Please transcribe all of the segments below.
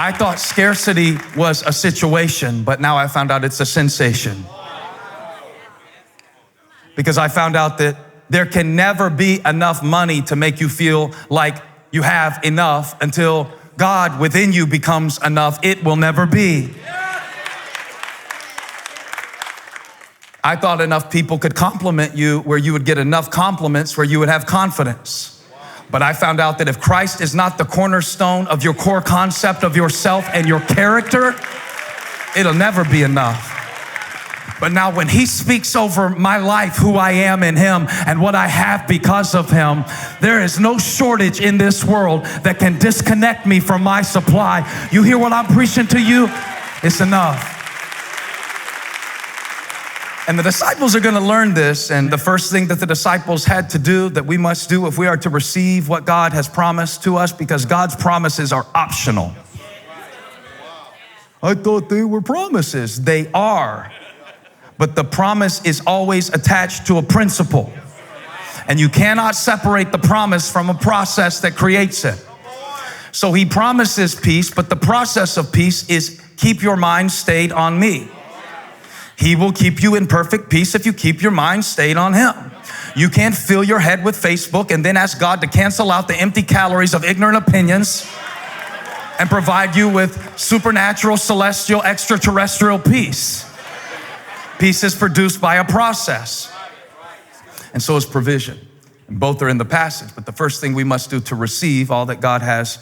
I thought scarcity was a situation, but now I found out it's a sensation. Because I found out that there can never be enough money to make you feel like you have enough until God within you becomes enough. It will never be. I thought enough people could compliment you where you would get enough compliments where you would have confidence. But I found out that if Christ is not the cornerstone of your core concept of yourself and your character, it'll never be enough. But now when he speaks over my life, who I am in him and what I have because of him, there is no shortage in this world that can disconnect me from my supply. You hear what I'm preaching to you? It's enough. And the disciples are going to learn this. And the first thing that the disciples had to do, that we must do if we are to receive what God has promised to us, because God's promises are optional. I thought they were promises. They are. But the promise is always attached to a principle. And you cannot separate the promise from a process that creates it. So he promises peace, but the process of peace is keep your mind stayed on me. He will keep you in perfect peace if you keep your mind stayed on him. You can't fill your head with Facebook and then ask God to cancel out the empty calories of ignorant opinions and provide you with supernatural, celestial, extraterrestrial peace. Peace is produced by a process. And so is provision. And both are in the passage. But the first thing we must do to receive all that God has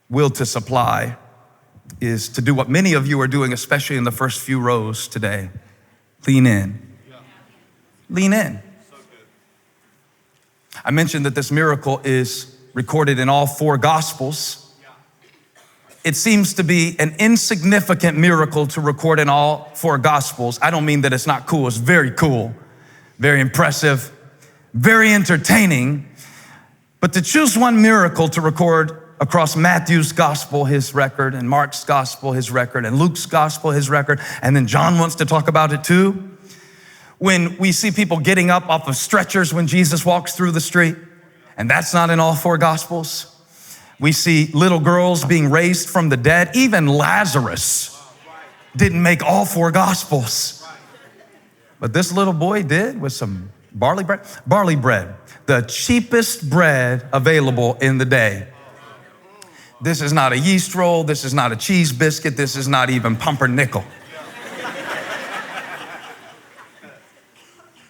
willed to supply is to do what many of you are doing, especially in the first few rows today. Lean in. Lean in. I mentioned that this miracle is recorded in all four Gospels. It seems to be an insignificant miracle to record in all four Gospels. I don't mean that it's not cool. It's very cool, very impressive, very entertaining. But to choose one miracle to record across Matthew's gospel, his record, and Mark's gospel, his record, and Luke's gospel, his record, and then John wants to talk about it too. When we see people getting up off of stretchers when Jesus walks through the street, and that's not in all four gospels. We see little girls being raised from the dead. Even Lazarus didn't make all four gospels. But this little boy did with some barley bread. Barley bread, the cheapest bread available in the day. This is not a yeast roll. This is not a cheese biscuit. This is not even pumpernickel.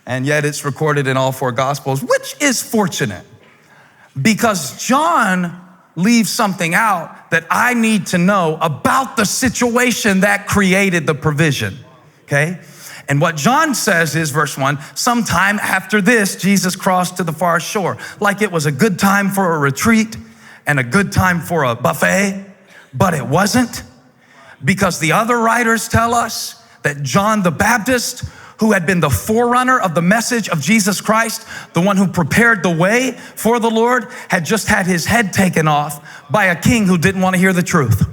And yet it's recorded in all four Gospels, which is fortunate because John leaves something out that I need to know about the situation that created the provision, okay? And what John says is, verse 1, sometime after this, Jesus crossed to the far shore. Like it was a good time for a retreat and a good time for a buffet, but it wasn't, because the other writers tell us that John the Baptist, who had been the forerunner of the message of Jesus Christ, the one who prepared the way for the Lord, had just had his head taken off by a king who didn't want to hear the truth.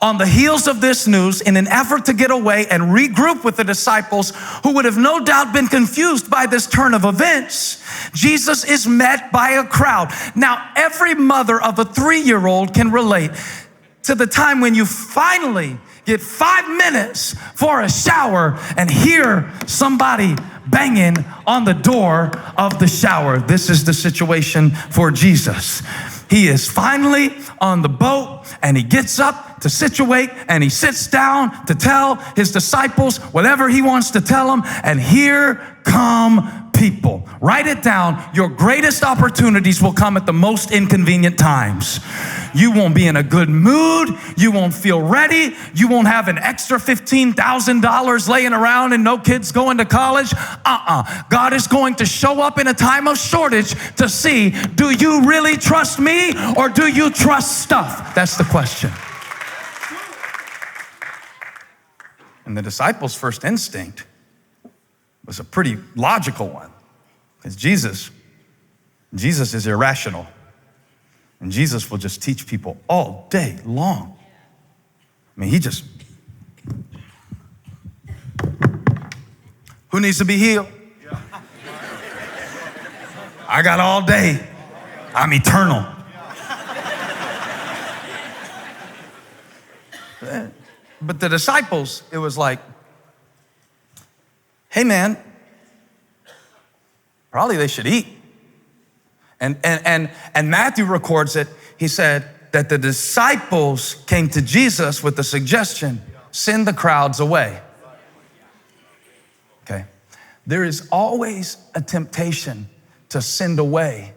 On the heels of this news, in an effort to get away and regroup with the disciples who would have no doubt been confused by this turn of events, Jesus is met by a crowd. Now, every mother of a 3-year-old can relate to the time when you finally get 5 minutes for a shower and hear somebody banging on the door of the shower. This is the situation for Jesus. He is finally on the boat and he gets up to situate and he sits down to tell his disciples whatever he wants to tell them. And here come people. Write it down. Your greatest opportunities will come at the most inconvenient times. You won't be in a good mood. You won't feel ready. You won't have an extra $15,000 laying around and no kids going to college. God is going to show up in a time of shortage to see, do you really trust me or do you trust stuff? That's the question. And the disciples' first instinct was a pretty logical one, because Jesus is irrational. And Jesus will just teach people all day long. I mean, who needs to be healed? I got all day. I'm eternal. But the disciples, it was like, hey man, probably they should eat. And Matthew records it. He said that the disciples came to Jesus with the suggestion, send the crowds away. Okay. There is always a temptation to send away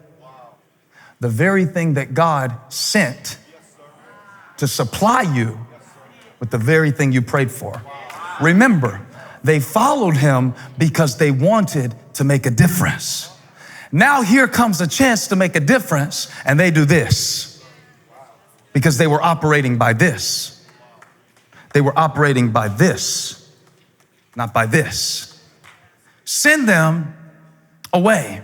the very thing that God sent to supply you with the very thing you prayed for. Remember, they followed him because they wanted to make a difference. Now here comes a chance to make a difference, and they do this because they were operating by this. They were operating by this, not by this. Send them away.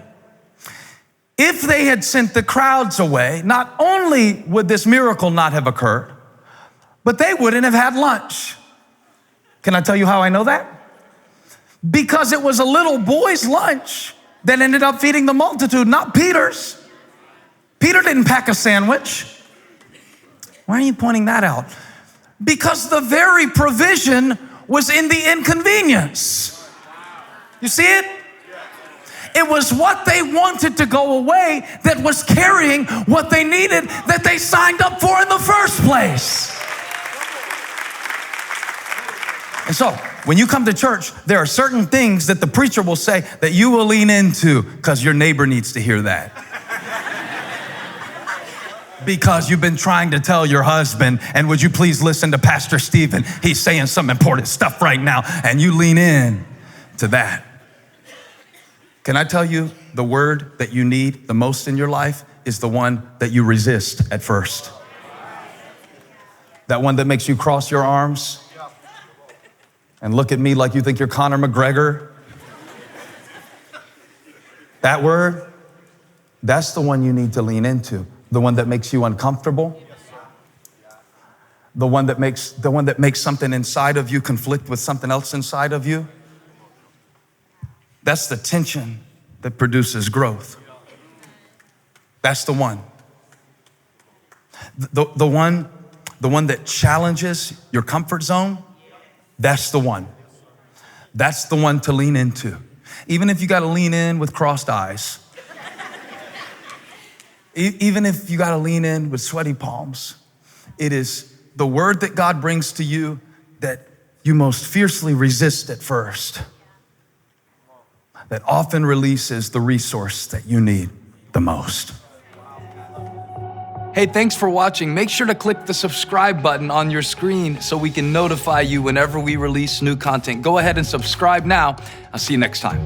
If they had sent the crowds away, not only would this miracle not have occurred, but they wouldn't have had lunch. Can I tell you how I know that? Because it was a little boy's lunch that ended up feeding the multitude, not Peter's. Peter didn't pack a sandwich. Why are you pointing that out? Because the very provision was in the inconvenience. You see it? It was what they wanted to go away that was carrying what they needed that they signed up for in the first place. And so, when you come to church, there are certain things that the preacher will say that you will lean into because your neighbor needs to hear that. Because you've been trying to tell your husband, and would you please listen to Pastor Steven? He's saying some important stuff right now, and you lean in to that. Can I tell you the word that you need the most in your life is the one that you resist at first? That one that makes you cross your arms and look at me like you think you're Conor McGregor. That word, that's the one you need to lean into. The one that makes you uncomfortable. The one that makes something inside of you conflict with something else inside of you. That's the tension that produces growth. That's the one. The one that challenges your comfort zone. That's the one. That's the one to lean into. Even if you got to lean in with crossed eyes. Even if you got to lean in with sweaty palms. It is the word that God brings to you that you most fiercely resist at first, that often releases the resource that you need the most. Hey, thanks for watching. Make sure to click the subscribe button on your screen so we can notify you whenever we release new content. Go ahead and subscribe now. I'll see you next time.